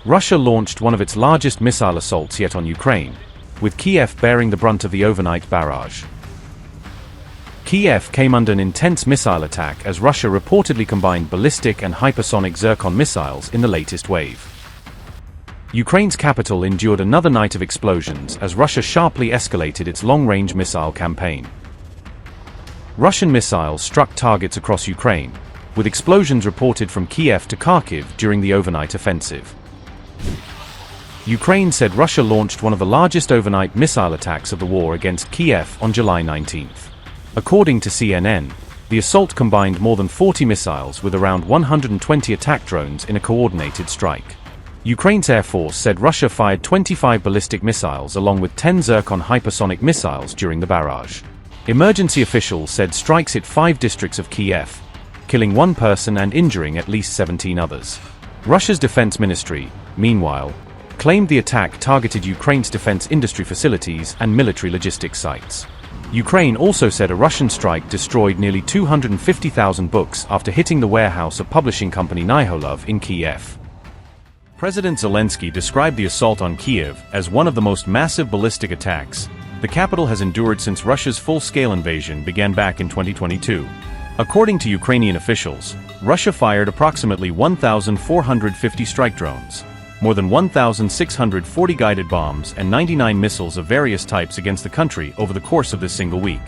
Russia launched one of its largest missile assaults yet on Ukraine, with Kyiv bearing the brunt of the overnight barrage. Kyiv came under an intense missile attack as Russia reportedly combined ballistic and hypersonic Zircon missiles in the latest wave. Ukraine's capital endured another night of explosions as Russia sharply escalated its long-range missile campaign. Russian missiles struck targets across Ukraine, with explosions reported from Kyiv to Kharkiv during the overnight offensive. Ukraine said Russia launched one of the largest overnight missile attacks of the war against Kyiv on July 19th. According to CNN, the assault combined more than 40 missiles with around 120 attack drones in a coordinated strike. Ukraine's Air Force said Russia fired 25 ballistic missiles along with 10 Zircon hypersonic missiles during the barrage. Emergency officials said strikes hit 5 districts of Kyiv, killing 1 person and injuring at least 17 others. Russia's defense ministry, meanwhile, claimed the attack targeted Ukraine's defense industry facilities and military logistics sites. Ukraine also said a Russian strike destroyed nearly 250,000 books after hitting the warehouse of publishing company Nyholov in Kyiv. President Zelenskyy described the assault on Kyiv as one of the most massive ballistic attacks the capital has endured since Russia's full-scale invasion began back in 2022. According to Ukrainian officials, Russia fired approximately 1,450 strike drones, more than 1,640 guided bombs and 99 missiles of various types against the country over the course of this single week.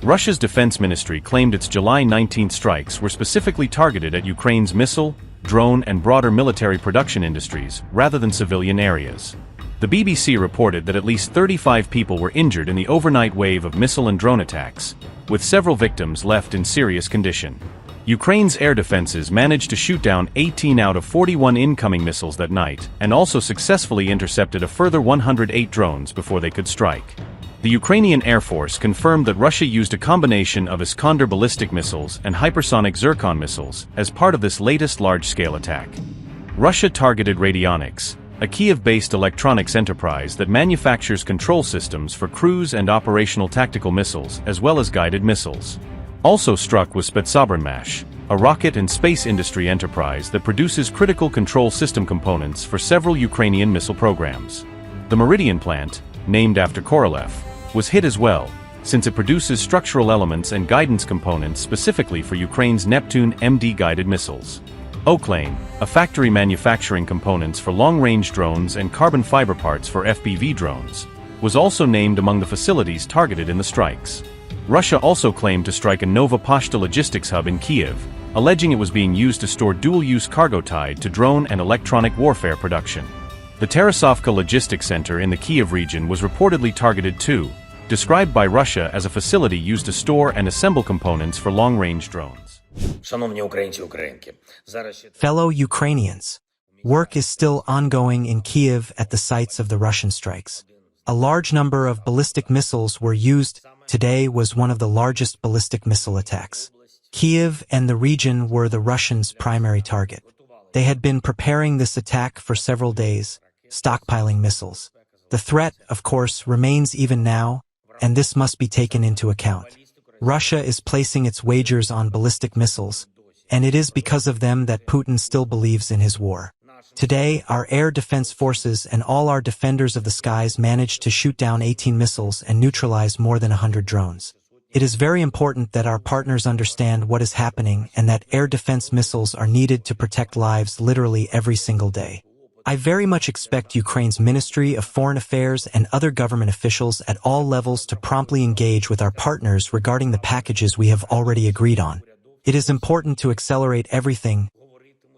Russia's defense ministry claimed its July 19 strikes were specifically targeted at Ukraine's missile, drone and broader military production industries, rather than civilian areas. The BBC reported that at least 35 people were injured in the overnight wave of missile and drone attacks, with several victims left in serious condition. Ukraine's air defenses managed to shoot down 18 out of 41 incoming missiles that night, and also successfully intercepted a further 108 drones before they could strike. The Ukrainian Air Force confirmed that Russia used a combination of Iskander ballistic missiles and hypersonic Zircon missiles as part of this latest large-scale attack. Russia targeted Radionics, a Kyiv-based electronics enterprise that manufactures control systems for cruise and operational tactical missiles as well as guided missiles. Also struck was Spetsabranmash, a rocket and space industry enterprise that produces critical control system components for several Ukrainian missile programs. The Meridian plant, named after Korolev, was hit as well, since it produces structural elements and guidance components specifically for Ukraine's Neptune MD guided missiles. Oaklane, a factory manufacturing components for long-range drones and carbon fiber parts for FPV drones, was also named among the facilities targeted in the strikes. Russia also claimed to strike a Nova Pashta logistics hub in Kyiv, alleging it was being used to store dual-use cargo tied to drone and electronic warfare production. The Tarasovka Logistics Center in the Kyiv region was reportedly targeted too, described by Russia as a facility used to store and assemble components for long-range drones. Fellow Ukrainians, work is still ongoing in Kyiv at the sites of the Russian strikes. A large number of ballistic missiles were used. Today was one of the largest ballistic missile attacks. Kyiv and the region were the Russians' primary target. They had been preparing this attack for several days, stockpiling missiles. The threat, of course, remains even now, and this must be taken into account. Russia is placing its wagers on ballistic missiles, and it is because of them that Putin still believes in his war. Today, our air defense forces and all our defenders of the skies managed to shoot down 18 missiles and neutralize more than 100 drones. It is very important that our partners understand what is happening and that air defense missiles are needed to protect lives literally every single day. I very much expect Ukraine's Ministry of Foreign Affairs and other government officials at all levels to promptly engage with our partners regarding the packages we have already agreed on. It is important to accelerate everything,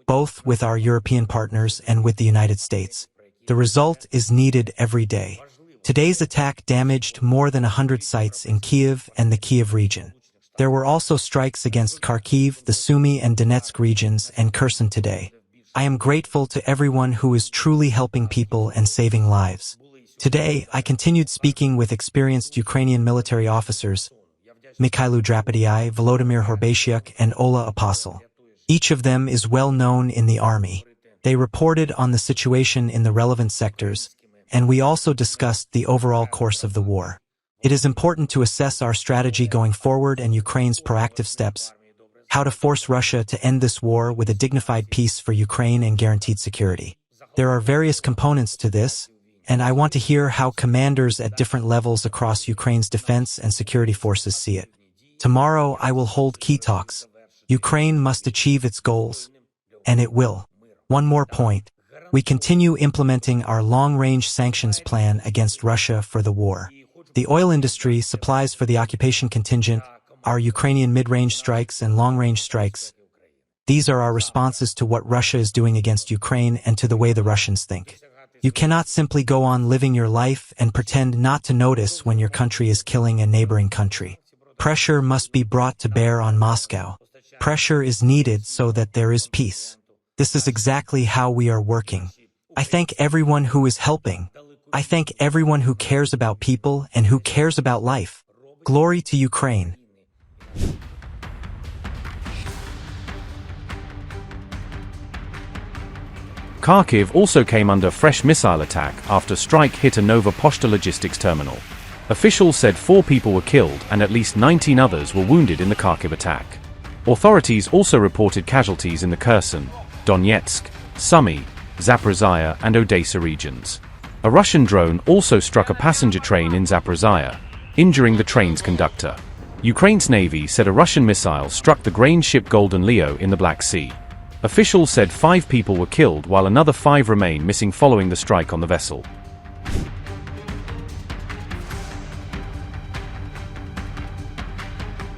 both with our European partners and with the United States. The result is needed every day. Today's attack damaged more than 100 sites in Kyiv and the Kyiv region. There were also strikes against Kharkiv, the Sumy and Donetsk regions, and Kherson today. I am grateful to everyone who is truly helping people and saving lives. Today, I continued speaking with experienced Ukrainian military officers, Mikhailo Drapetyi, Volodymyr Horbeshyuk, and Ola Apostle. Each of them is well known in the army. They reported on the situation in the relevant sectors, and we also discussed the overall course of the war. It is important to assess our strategy going forward and Ukraine's proactive steps, how to force Russia to end this war with a dignified peace for Ukraine and guaranteed security. There are various components to this, and I want to hear how commanders at different levels across Ukraine's defense and security forces see it. Tomorrow I will hold key talks. Ukraine must achieve its goals, and it will. One more point. We continue implementing our long-range sanctions plan against Russia for the war. The oil industry, supplies for the occupation contingent, our Ukrainian mid-range strikes and long-range strikes. These are our responses to what Russia is doing against Ukraine and to the way the Russians think. You cannot simply go on living your life and pretend not to notice when your country is killing a neighboring country. Pressure must be brought to bear on Moscow. Pressure is needed so that there is peace. This is exactly how we are working. I thank everyone who is helping. I thank everyone who cares about people and who cares about life. Glory to Ukraine. Kharkiv also came under fresh missile attack after strike hit a Nova Poshta logistics terminal. Officials said 4 people were killed and at least 19 others were wounded in the Kharkiv attack. Authorities also reported casualties in the Kherson, Donetsk, Sumy, Zaporizhzhia and Odesa regions. A Russian drone also struck a passenger train in Zaporizhzhia, injuring the train's conductor. Ukraine's Navy said a Russian missile struck the grain ship Golden Leo in the Black Sea. Officials said 5 people were killed while another 5 remain missing following the strike on the vessel.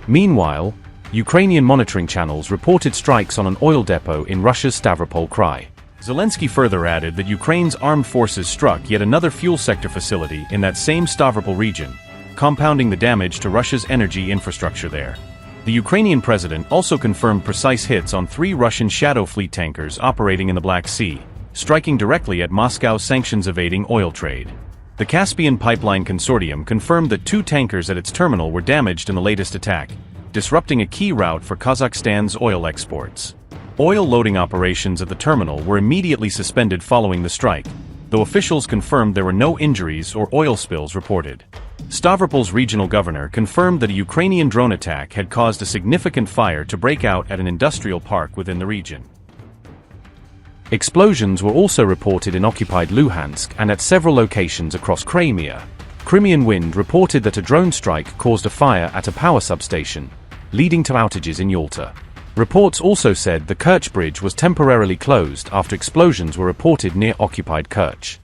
Meanwhile, Ukrainian monitoring channels reported strikes on an oil depot in Russia's Stavropol Krai. Zelenskyy further added that Ukraine's armed forces struck yet another fuel sector facility in that same Stavropol region, compounding the damage to Russia's energy infrastructure there. The Ukrainian president also confirmed precise hits on 3 Russian Shadow Fleet tankers operating in the Black Sea, striking directly at Moscow's sanctions-evading oil trade. The Caspian Pipeline Consortium confirmed that 2 tankers at its terminal were damaged in the latest attack, disrupting a key route for Kazakhstan's oil exports. Oil loading operations at the terminal were immediately suspended following the strike, though officials confirmed there were no injuries or oil spills reported. Stavropol's regional governor confirmed that a Ukrainian drone attack had caused a significant fire to break out at an industrial park within the region. Explosions were also reported in occupied Luhansk and at several locations across Crimea. Crimean Wind reported that a drone strike caused a fire at a power substation, leading to outages in Yalta. Reports also said the Kerch Bridge was temporarily closed after explosions were reported near occupied Kerch.